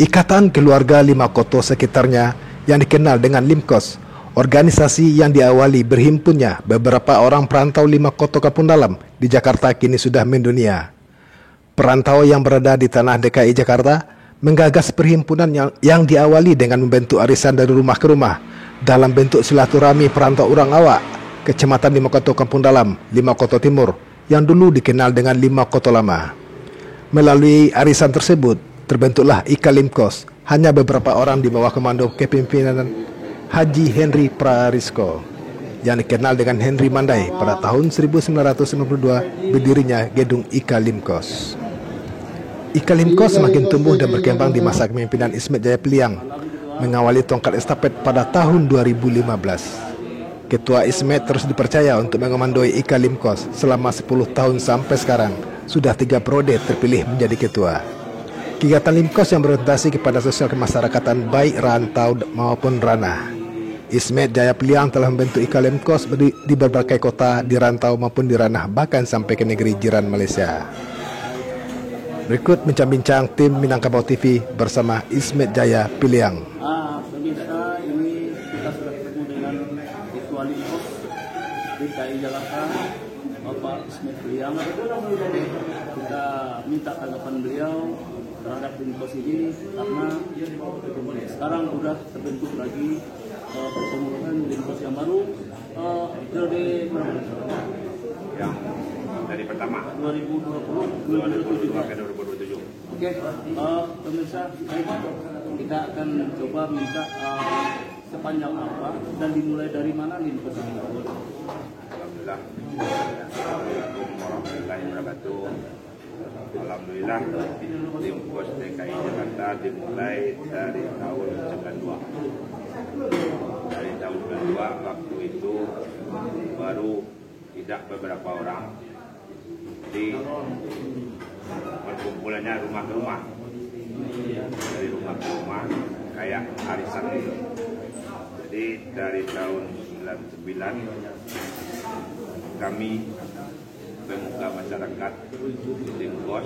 Ikatan Keluarga Lima Koto sekitarnya yang dikenal dengan Limkos, organisasi yang diawali berhimpunnya beberapa orang perantau Lima Koto Kampung Dalam di Jakarta kini sudah mendunia. Perantau yang berada di tanah DKI Jakarta menggagas perhimpunan yang diawali dengan membentuk arisan dari rumah ke rumah dalam bentuk silaturahmi perantau Urang Awak, Kecamatan Lima Koto Kampung Dalam, Lima Koto Timur, yang dulu dikenal dengan Lima Koto Lama. Melalui arisan tersebut, terbentuklah IKA Limkos, hanya beberapa orang di bawah komando kepemimpinan Haji Henry Prarisko, yang dikenal dengan Henry Mandai. Pada tahun 1992 berdirinya gedung IKA Limkos. IKA Limkos semakin tumbuh dan berkembang di masa kepemimpinan Ismet Jaya Piliang, mengawali tongkat estafet pada tahun 2015. Ketua Ismet terus dipercaya untuk mengomandoi IKA Limkos selama 10 tahun sampai sekarang. Sudah 3 periode terpilih menjadi ketua. Kegiatan Limkos yang berorientasi kepada sosial kemasyarakatan baik rantau maupun ranah. Ismet Jaya Piliang telah membentuk IKA Limkos di berbagai kota, di rantau maupun di ranah, bahkan sampai ke negeri jiran Malaysia. Berikut bincang-bincang tim Minangkabau TV bersama Ismet Jaya Piliang. Pemirsa, ini kita sudah ketemu dengan Ketua Limkos DKI Jakarta, Bapak Ismet Piliang. Kita minta tanggapan beliau terhadap Limkos ini karena sekarang sudah terbentuk lagi pertemuan Limkos yang baru periode yang dari pertama 2020-2027. Oke, pemirsa, kita akan coba minta sepanjang apa dan dimulai dari mana Limkos ini? Alhamdulillah. Assalamualaikum warahmatullahi wabarakatuh. Alhamdulillah, Limkos DKI Jakarta dimulai dari tahun 92. Dari tahun 92, waktu itu baru tidak beberapa orang di perkumpulannya rumah ke rumah. Dari rumah ke rumah kayak arisan itu. Jadi dari tahun 99 kami pemuka masyarakat Limkos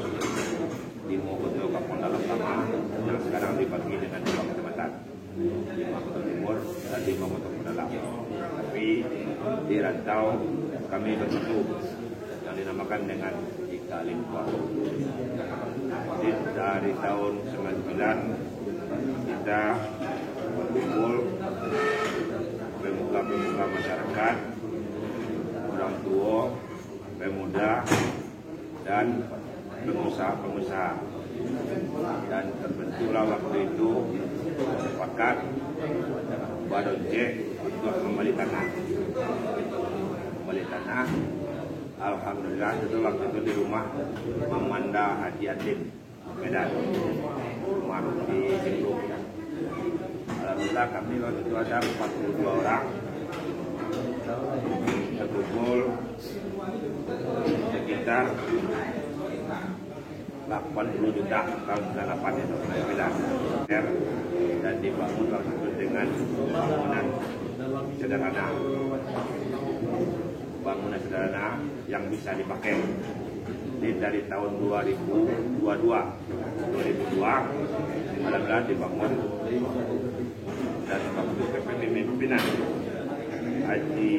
di Mokoto Kampung Dalam Lama yang sekarang dibagi dengan 2 kecamatan, Lima Koto Timur dan Lima Koto Dalam. Tapi di rantau kami bersatu yang dinamakan dengan IKA Limkos. Jadi dari tahun 99 kita berkumpul pemuka-pemuka masyarakat, orang tua, pemuda, dan pengusaha-pengusaha. Dan terbentuklah waktu itu sepakat badonce untuk membeli tanah. Alhamdulillah itu waktu itu di rumah Mamanda Haji Adin, Medan, rumah di Jembruk. Alhamdulillah kami waktu itu ada 42 orang terkumpul sekitar 80 juta tahun 98 itu Medan, dan dibangun waktu itu dengan bangunan sederhana yang bisa dipakai. Jadi dari tahun 2002 alhamdulillah dibangun, dan waktu kepemimpinan Haji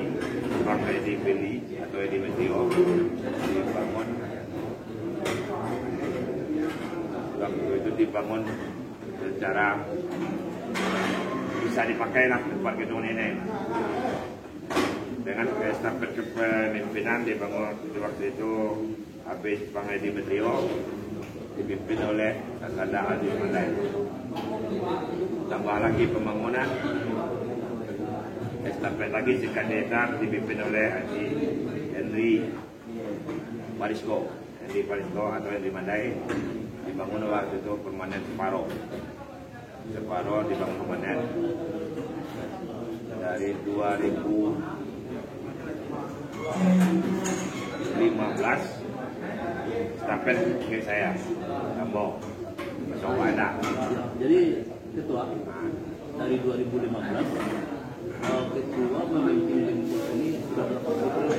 Bang Edi Beli atau Edi Meteo dibangun. Waktu itu dibangun secara bisa dipakai lah tempat gedung ini. Dengan estafet kepemimpinan dibangun di waktu itu habis Bang Edi Meteo dipimpin oleh Kasada Haji Mandai. Tambah lagi pembangunan estafet lagi sekat desa dipimpin oleh Haji Henry Prarisko atau Henry Mandai. Dibangun waktu itu permanen separuh dibangun permanen dari 2015 estafet ke saya Kambo Masuk ada. Jadi ketua dari 2015 ketua memimpin Limkos ini sudah berapa kali?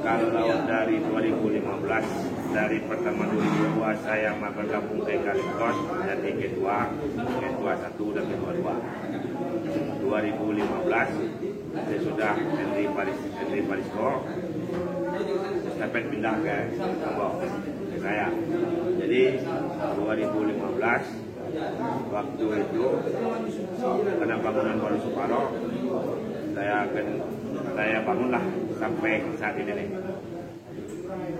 Kalau dari 2015 dari pertama 2002 saya bergabung ke Ekalimkos jadi ketua 1 dan ketua 2. 2015 saya sudah Henry Parisko, estafet pindah ke saya. Jadi 2015 waktu itu karena bangunan baru separuh, saya bangunlah sampai saat ini nih.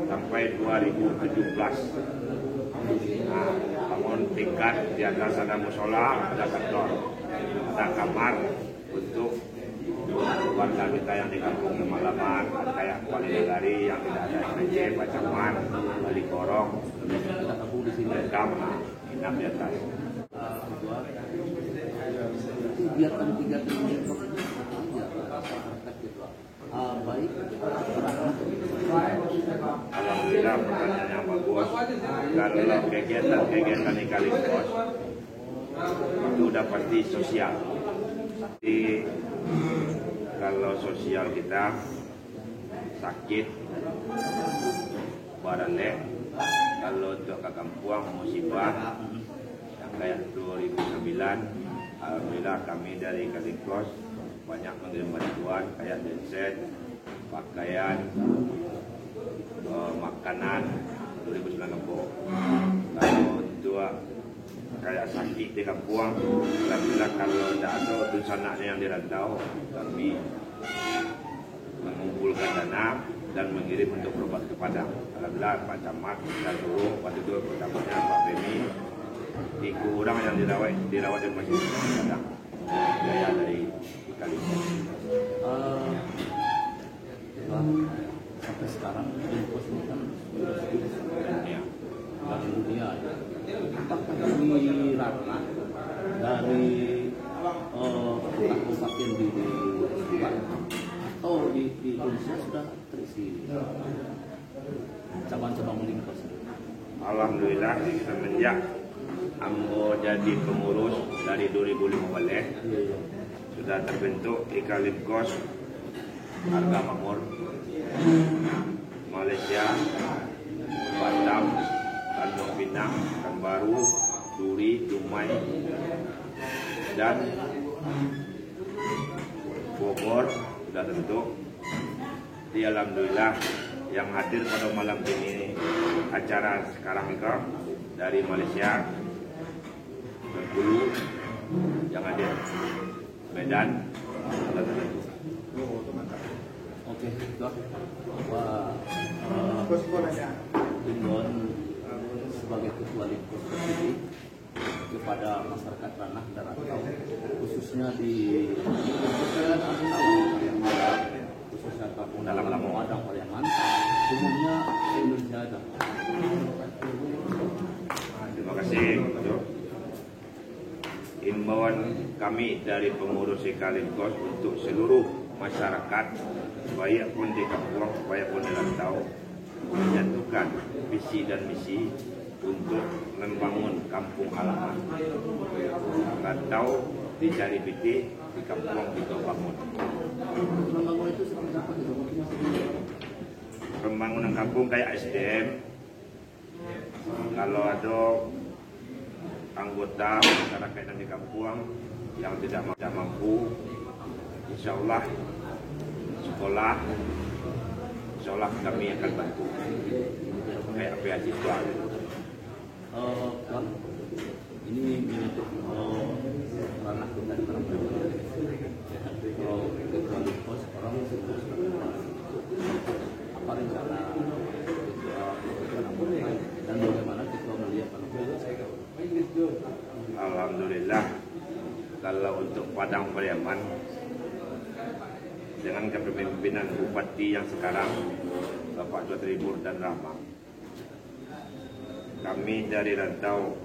Sampai 2017 bangun tingkat di atas ada musola, ada kantor, ada kamar untuk warga kita yang di kampung Malaman, kayak Kuala Negari yang tidak ada SPJ, Pacaman, Bali Korong, Kita kampung di sini. Kamar, inap di atas. Kegiatan-kegiatan ini baik. Alhamdulillah pertanyaan yang bagus. Kalau kegiatan Ekalimkos itu udah pasti sosial. Jadi kalau sosial kita sakit, barangnya kalau untuk ke kampung musibah yang kayak 2009, alhamdulillah kami dari Ekalimkos banyak mengirim bantuan kayak genset, pakaian, makanan 2009 kampung. Kalau dua kayak sakit di kampung, alhamdulillah kalau tidak ada tunsananya yang dirantau, kami mengumpulkan dana dan mengirim untuk berobat ke Padang. Alhamdulillah Pak Camat dan suruh waktu itu pertamanya Pak Beni, tiga orang yang dirawat di masjid Padang. Saya dari Ekalimkos. Sampai sekarang Ekalimkos ini kan sudah dari dunia. Apakah di Ratna dari kabupaten di Subang atau di Indonesia sudah terisi cabang-cabang Ekalimkos? Alhamdulillah semenjak Ambo jadi pengurus dari 2015 sudah terbentuk Ekalimkos Harga Makmur Malaysia, Batam, Tanjung Pinang, Pekanbaru, Duri, Dumai, dan Bogor sudah terbentuk. Di alhamdulillah yang hadir pada malam ini acara sekarang itu dari Malaysia, Bengkulu, yang hadir Medan, sudah terbentuk. Oke, Imbauan sebagai ketua Ekalimkos ini kepada masyarakat Ranah dan Rantau, khususnya di khususnya kampung dalam Padang Pariaman, umumnya Indonesia ada. Terima kasih. Imbauan kami dari pengurus Ekalimkos untuk seluruh masyarakat, baik pun di kampung, baik pun di rantau, menyatukan visi dan misi untuk membangun kampung halaman. Rantau dicari piti, di kampung kita bangun. Membangun itu seperti apa? Pembangunan kampung kayak SDM, kalau ada anggota masyarakat yang di kampung yang tidak mampu, insya Allah sekolah, insya Allah kami akan bantu kayak beasiswa. Bang, ini untuk ranah kita di Ekalimkos orang apa rencana dan bagaimana kita melihat Alhamdulillah, kalau untuk Padang Pariaman dengan kepemimpinan Bupati yang sekarang Bapak Dr. Ibur dan Rahma, kami dari rantau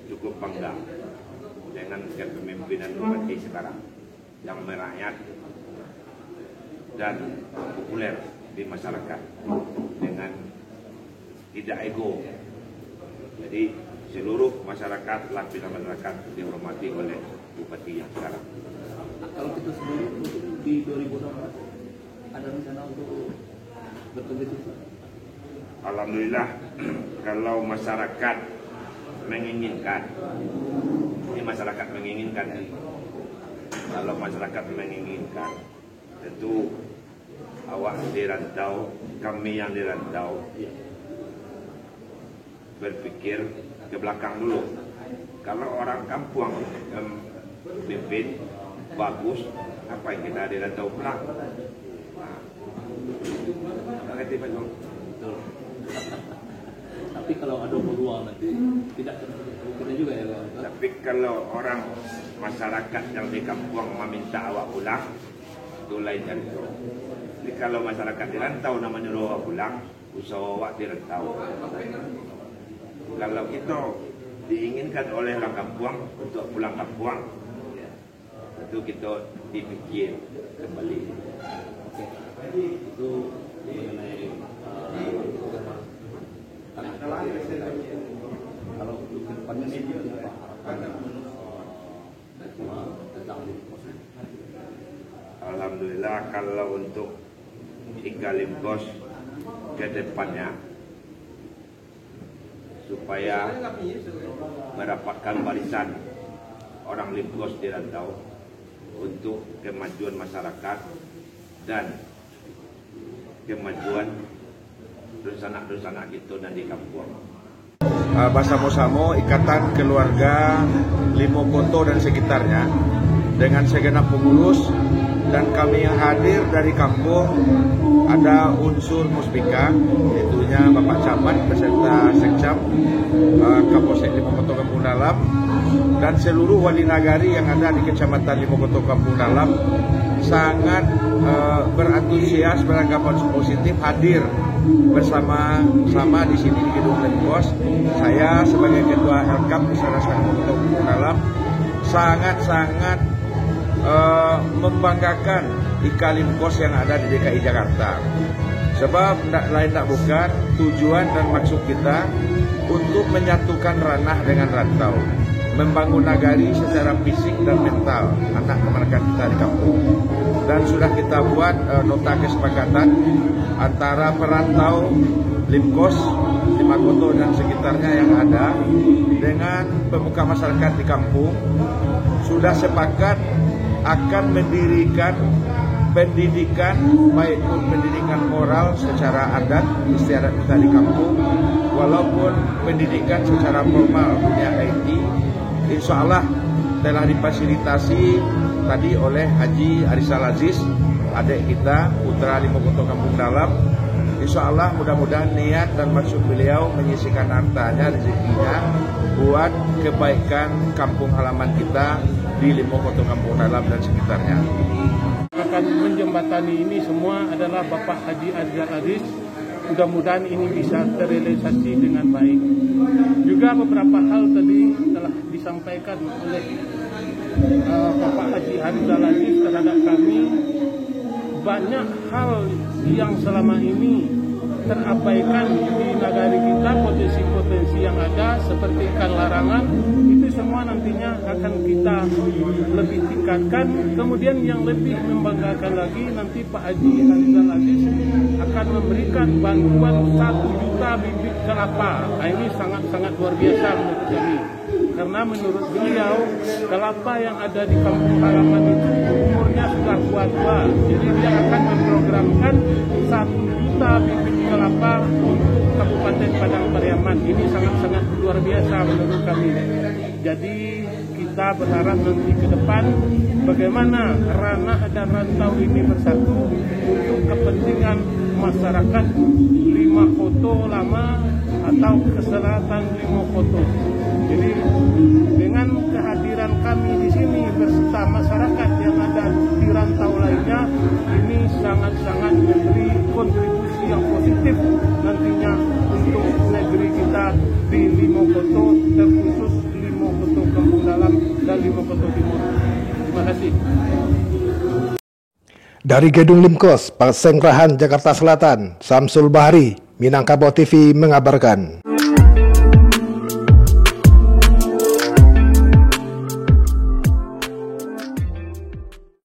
cukup bangga dengan kepemimpinan Bupati sekarang yang merakyat dan populer di masyarakat dengan tidak ego. Jadi seluruh masyarakat, lapisan masyarakat dihormati oleh Bupati yang sekarang. Kalau kita sebelum di 2016 ada rencana untuk berkompetisi? Alhamdulillah, kalau masyarakat menginginkan, ini masyarakat menginginkan ya. Kalau masyarakat menginginkan, tentu awak dirantau, kami yang dirantau berpikir ke belakang dulu. Kalau orang kampung pimpin bagus, apa yang kita dirantau pulang? Ngerti Pak Jong? Betul. Tapi kalau ada peluang nanti tidak kita juga ya. Tapi kalau orang masyarakat yang di kampung meminta awak pulang, itu lain cerita. Jadi kalau masyarakat dirantau namanya awak pulang, usaha awak dirantau. Kalau itu diinginkan oleh orang kampung untuk pulang kampung, itu kita dipikir kembali. Oke. Itu mengenai kalau untuk kedepannya seperti apa tentang Limkos? Alhamdulillah, kalau untuk Iga Limkos ke depannya supaya mendapatkan barisan orang Limkos di rantau untuk kemajuan masyarakat dan kemajuan dosa-dosa kita dan di kampung. Bersama-sama Ikatan Keluarga Limokoto dan sekitarnya dengan segenap pengurus dan kami yang hadir dari kampung, ada unsur Muspika, itunya Bapak Camat beserta Sekcam Kapolsek Limokoto Kampung Dalam dan seluruh wali nagari yang ada di Kecamatan Limokoto Kampung Dalam sangat berantusias, beranggapan positif hadir bersama-sama di sini di gedung Limkos. Saya sebagai ketua LKAP Masyarakat Limokoto Kampung Dalam sangat-sangat membanggakan Iga Limkos yang ada di DKI Jakarta. Sebab lain tak bukan tujuan dan maksud kita untuk menyatukan ranah dengan rantau, membangun nagari secara fisik dan mental anak kemerdekaan kita di kampung. Dan sudah kita buat nota kesepakatan antara perantau Limkos, Limokoto dan sekitarnya yang ada dengan pemuka masyarakat di kampung, sudah sepakat akan mendirikan pendidikan, baik pun pendidikan moral secara adat istiadat kita di kampung, walaupun pendidikan secara formal dunia IT, insya Allah telah difasilitasi tadi oleh Haji Arisal Aziz, adik kita, putra Limokoto Kampung Dalam. Insya Allah mudah-mudahan niat dan maksud beliau menyisihkan hartanya, rezekinya buat kebaikan kampung halaman kita di Limokoto Kampung Dalam dan sekitarnya. Akan menjembatani ini semua adalah Bapak Haji Arisal Aziz. Mudah-mudahan ini bisa terrealisasi dengan baik. Juga beberapa hal tadi telah disampaikan oleh Bapak Haji Arisal Aziz terhadap kami. Banyak hal yang selama ini terabaikan di negara kita, potensi-potensi yang ada seperti ikan larangan, itu semua nantinya akan kita lebih tingkatkan. Kemudian yang lebih membanggakan lagi, nanti Pak Haji Arisal Aziz akan memberikan bantuan 1 juta bibit kelapa. Nah, ini sangat-sangat luar biasa menurut kami. Karena menurut beliau, kelapa yang ada di kampung halaman itu umurnya sudah tua-tua. Jadi dia akan memprogramkan 1 juta bibit kelapa untuk Kabupaten Padang Pariaman. Ini sangat-sangat luar biasa menurut kami. Jadi kita berharap nanti ke depan bagaimana ranah dan rantau ini bersatu untuk kepentingan masyarakat Limokoto Lama atau keselatan Limokoto. Jadi dengan kehadiran kami di sini beserta masyarakat yang ada di rantau lainnya, ini sangat-sangat memberi kontribusi yang positif nantinya untuk negeri kita di Limokoto, terkhusus Limokoto Kampung Dalam dan Limokoto Timur. Terima kasih. Dari Gedung Limkos, Pasengrahan, Jakarta Selatan, Samsul Bahri, Minangkabau TV mengabarkan.